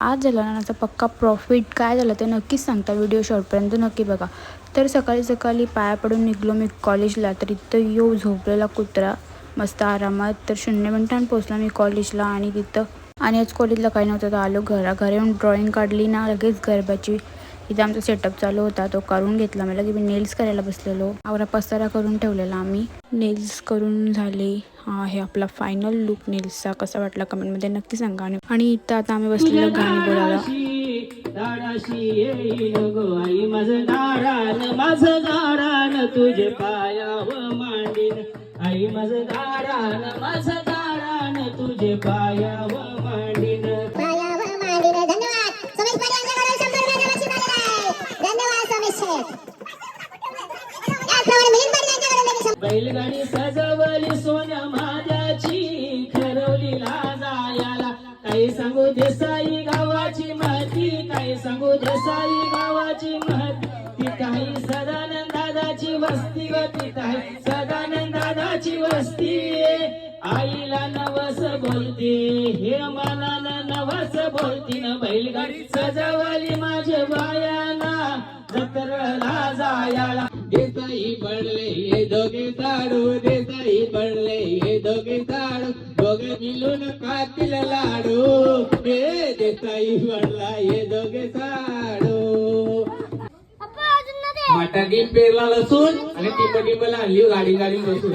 आज झाला नानाचा पक्का प्रॉफिट. काय झालं ते नक्कीच सांगता, व्हिडिओ शॉर्टपर्यंत नक्की बघा. तर सकाळी सकाळी पाया पडून निघलो मी कॉलेजला. तर इथं येऊ झोपलेला कुत्रा मस्त आरामात. तर 0 मिनिटांनी पोचला मी कॉलेजला. आणि आज कॉलेजला काही नव्हतं तर आलो घरी येऊन ड्रॉइंग काढली ना लगेच गरबाची. इथं आमचा सेटअप चालू होता तो करून घेतला. मला की मी नेल्स करायला बसलेलो. आवरा पसारा करून ठेवलेला आम्ही. नेल्स करून झाले. हा आहे आपला फायनल लुक नेल्सचा. कसा वाटला कमेंटमध्ये नक्की सांगा. आणि इथं आता आम्ही बसलेलो गाणी बोलायला. आई माझं गारान तुझे पायावर मांडीन. आई माझं गारान तुझे पायावर मांडीन. बैलगाडी सजवली सोन्या माझ्याची, ठरवली लाजायाला. काही सांगू देसाई गावाची महती, काही सांगू देसाई गावाची महती. काही सदानंद दादाची वस्ती ग, काही सदानंद दादाची वस्ती. आईला नवस बोलते हे मनाला नवस बोलती न. बैलगाडी सजवली माझ्या बायाला, जत्रला जायाला. देसाई पडले हे दोघे ताडू, देसाई पडले हे दोघे ताडू. दोघे मिळून खातील लाडू. हे देसाई पडला हे दोघे ताडू. माटा पेरला लसून आणि टिंब आणली गाडी बसून.